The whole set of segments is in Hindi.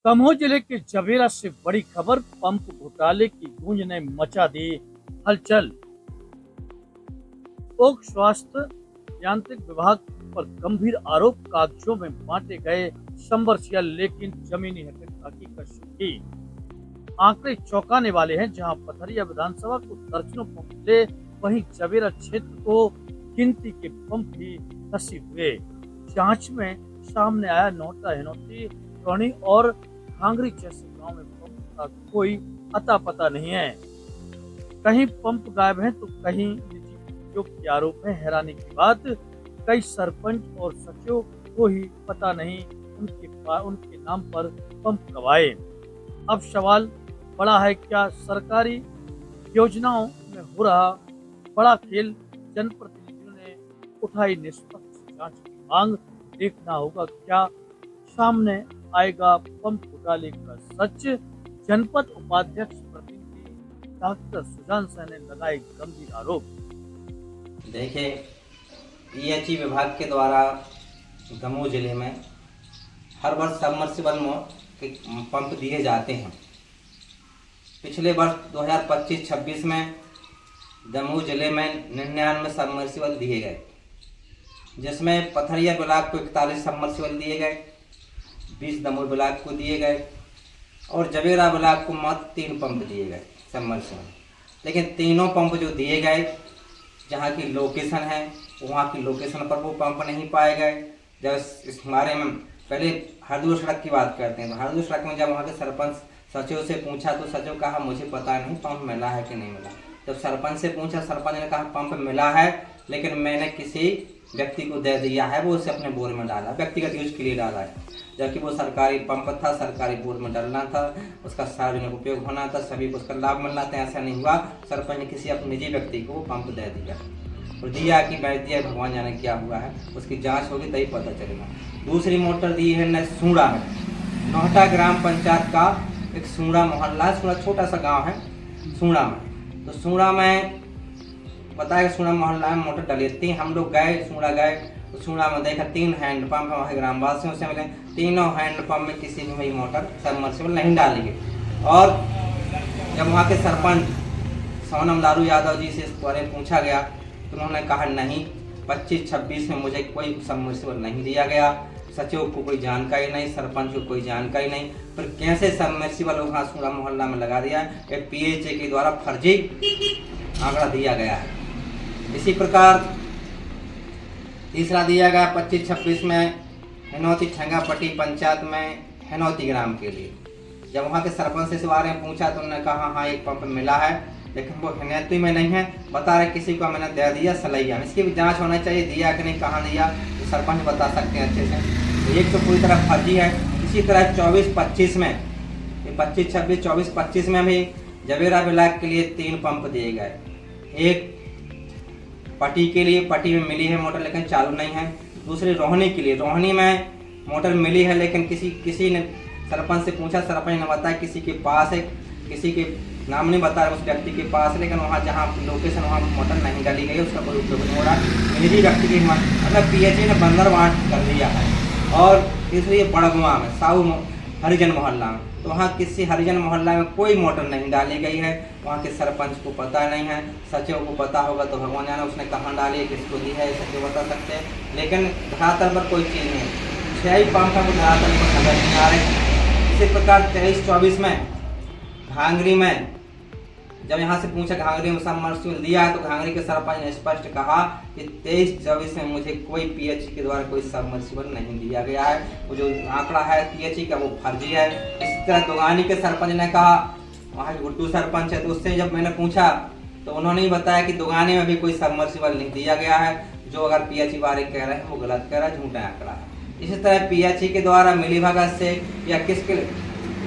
दमोह जिले के जबेरा से बड़ी खबर। पंप घोटाले की गूंज ने मचा दी हलचल। लोक स्वास्थ्य यांत्रिक विभाग पर गंभीर आरोप। कागजों में बांटे गए सबमर्सिबल लेकिन जमीनी हकीकत सूखी। आंकड़े चौंकाने वाले हैं। जहां पथरिया विधानसभा को दर्जनों पंप मिले, वहीं जबेरा क्षेत्र को गिनती के पंप ही नसीब हुए। जांच में सामने आया नोहटा, हिनौती, टोनी और घांगरी जैसे गांव में पंप का कोई अता पता नहीं है। कहीं पंप गायब है तो कहीं निजी उपयोग के आरोप है। हैरानी की बात, कई सरपंच और सचिव को ही पता नहीं उनके नाम पर पंप कब आए। अब सवाल बड़ा है, क्या सरकारी योजनाओं में हो रहा बड़ा खेल? जनप्रतिनिधियों ने उठाई निष्पक्ष जांच की मांग। देखना होगा क्या सामने आएगा पंप घोटाले का सच। जनपद उपाध्यक्ष प्रतिनिधि डॉक्टर सुजान सिंह ने लगाए गंभीर आरोप। देखिए, पीएचई विभाग के द्वारा दमोह जिले में हर वर्ष सबमर्सिबल के पंप दिए जाते हैं। पिछले वर्ष 2025-26 में दमोह जिले में 99 सबमर्सिबल दिए गए, जिसमें पथरिया ब्लॉक को 41 सबमर्सिबल दिए गए, 20 दमोह ब्लॉक को दिए गए और जबेरा ब्लॉक को मात्र 3 पंप दिए गए सबमर्सिबल। लेकिन तीनों पंप जो दिए गए, जहाँ की लोकेशन है वहाँ की लोकेशन पर वो पंप नहीं पाए गए। जब इस बारे में पहले हरदोई सड़क की बात करते हैं तो हरदोई सड़क में जब वहाँ के सरपंच सचिव से पूछा तो सचिव कहा मुझे पता नहीं पंप मिला है कि नहीं मिला। जब सरपंच से पूछा, सरपंच ने कहा पंप मिला है लेकिन मैंने किसी व्यक्ति को दे दिया है, वो उसे अपने बोर में डाला, व्यक्तिगत यूज के लिए डाला है, जबकि वो सरकारी पंप था, सरकारी बोर में डालना था, उसका सार्वजनिक उपयोग होना था, सभी को उसका लाभ मिलना था। ऐसा नहीं हुआ, सरपंच ने किसी अपने निजी व्यक्ति को पंप दे दिया और दिया कि बैठ दिया, भगवान जाने क्या हुआ है, उसकी जांच होगी तभी पता चलेगा। दूसरी मोटर दी है न सूड़ा में, नोहटा ग्राम पंचायत का एक सूड़ा मोहल्ला है, सूड़ा छोटा सा गाँव है सूड़ा में। तो सूड़ा में बताया, सूड़ा मोहल्ला में मोटर डली थी। हम लोग गए, सूड़ा गए तो सूड़ा में देखा 3 हैंड पंप है, वहाँ ग्रामवासियों से मिले। तीनों हैंड पंप में किसी भी मोटर सबमर्सिबल नहीं डाली गई। और जब वहाँ के सरपंच सोनम लालू यादव जी से इस बारे में पूछा गया तो उन्होंने कहा नहीं, 25-26 में मुझे कोई सबमर्सिबल नहीं दिया गया, सचिव को कोई जानकारी नहीं, सरपंच को कोई जानकारी नहीं। फिर कैसे सबमर्सिबल वहाँ सूड़ा मोहल्ला में लगा दिया है? पीएचई के द्वारा फर्जी आंकड़ा दिया गया है। इसी प्रकार तीसरा दिया गया 25-26 में हिनौती ठेंगापट्टी पंचायत में हिनौती ग्राम के लिए। जब वहाँ के सरपंच से इस बारे में पूछा तो उन्होंने कहा हाँ एक पंप मिला है लेकिन वो हिनौती में नहीं है, बता रहे किसी को मैंने दे दिया सलैया में। इसकी भी जांच होना चाहिए, दिया कि नहीं, कहाँ दिया, तो सरपंच बता सकते हैं अच्छे से। तो एक तो पूरी तरह फर्जी है। इसी तरह 24-25 में, 25-26, 24-25 में भी जबेरा ब्लॉक के लिए 3 पंप दिए गए। एक पट्टी के लिए, पट्टी में मिली है मोटर लेकिन चालू नहीं है। दूसरी रोहनी के लिए, रोहनी में मोटर मिली है लेकिन किसी ने सरपंच से पूछा, सरपंच ने बताया किसी के पास है, किसी के नाम नहीं बता रहे उस व्यक्ति के पास है, लेकिन वहाँ जहाँ लोकेशन वहाँ मोटर नहीं डाली गई, उसका कोई उपयोग नहीं हो रहा। निजी व्यक्ति की मतलब पीएचई ने बंदर बांट कर दिया है। और तीसरी बड़गुआ में साहू हरिजन मोहल्ला में, तो वहाँ किसी हरिजन मोहल्ला में कोई मोटर नहीं डाली गई है। वहाँ के सरपंच को पता नहीं है, सचिव को पता होगा तो भगवान जाने उसने कहाँ डाली है, किसको दी है, सचिव बता सकते हैं। लेकिन धरातल पर कोई चीज़ नहीं है, 6 पंप का धरातल पर नजर नहीं आ रहे। इसी प्रकार 23-24 में घांगरी में जब यहाँ से पूछा घांगरी में सबमर्सिबल दिया है तो घांगरी के सरपंच ने स्पष्ट कहा कि 23-24 में मुझे कोई पीएचई के द्वारा कोई सबमर्सिबल नहीं दिया गया है, वो जो आंकड़ा है पीएचई का वो फर्जी है। इसी तरह दोगानी के सरपंच ने कहा, वहाँ के गुड्डू सरपंच है, तो उससे जब मैंने पूछा तो उन्होंने ही बताया कि दोगानी में भी कोई सबमर्सिबल नहीं दिया गया है। जो अगर पीएचई वाले कह रहे हैं वो गलत कह रहा है, झूठा आंकड़ा है। इसी तरह पीएचई के द्वारा मिलीभगत से या किसके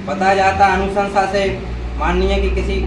बताया जाता है अनुशंसा से, माननीय कि किसी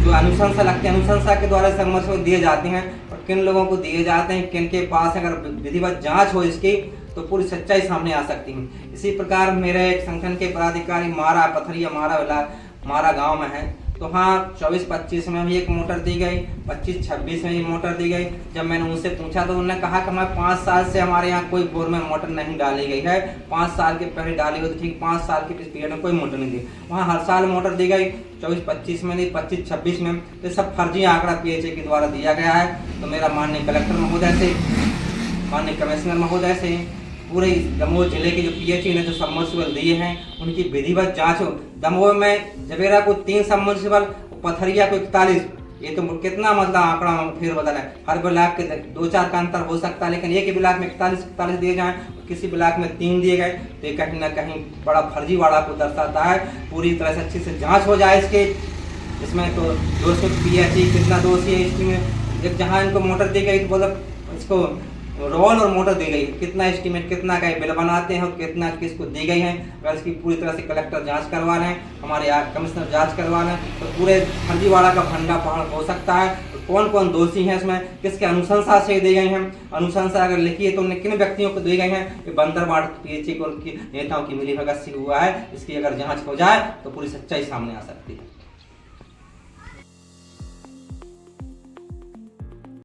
जो अनुशंसा लगती है, अनुशंसा के द्वारा सबमर्सिबल दिए जाते हैं और किन लोगों को दिए जाते हैं, किन के पास अगर विधिवत जांच हो इसकी तो पूरी सच्चाई सामने आ सकती है। इसी प्रकार मेरे एक संगठन के पदाधिकारी मारा पथरिया मारा गांव में है, तो हाँ 24-25 में भी एक मोटर दी गई, 25-26 में भी मोटर दी गई। जब मैंने उनसे पूछा तो उन्होंने कहा कि हमारे 5 साल से हमारे यहाँ कोई बोर में मोटर नहीं डाली गई है, 5 साल के पहले डाली हुई तो ठीक, 5 साल के पीरियड में कोई मोटर नहीं दी। वहाँ हर साल मोटर दी गई, 24-25 में नहीं, 25-26 में। तो सब फर्जी आंकड़ा PHA के द्वारा दिया गया है। तो मेरा माननीय कलेक्टर महोदय से, माननीय कमिश्नर महोदय से, पूरे दमोह जिले के जो PHA ने जो सबमर्सिबल दिए हैं उनकी विधिवत जांच हो। दमोह में जबेरा को 3 सबमर्सिबल, पथरिया को 41, ये तो कितना मतलब आंकड़ा फिर बदल है। हर ब्लॉक के 2-4 का अंतर हो सकता है, लेकिन एक ही ब्लॉक में 41 दिए जाएं, किसी ब्लॉक में 3 दिए गए, तो ये कहीं ना कहीं बड़ा फर्जीवाड़ा को दर्शाता है। पूरी तरह से अच्छे से जाँच हो जाए इसके। इसमें तो दोषी PHA कितना दोषी है इसमें। जब जहाँ इनको मोटर दी गई तो मतलब इसको रोल और मोटर दी गई, कितना एस्टीमेट कितना का बिल बनाते हैं और कितना किसको दी गई है। अगर इसकी पूरी तरह से कलेक्टर जांच करवा रहे हैं, हमारे कमिश्नर जांच करवा रहे हैं, तो पूरे फर्जीवाड़ा का भंडा पहाड़ हो सकता है। तो कौन कौन दोषी हैं इसमें, किसके अनुशंसा से दी गई हैं, अनुशंसा अगर लिखी है तो उन्हें किन व्यक्तियों को दी गई हैं। ये बंदरबाट PHA को उनकी नेताओं की मिलीभगत से हुआ है। इसकी अगर जाँच हो जाए तो पूरी सच्चाई सामने आ सकती है।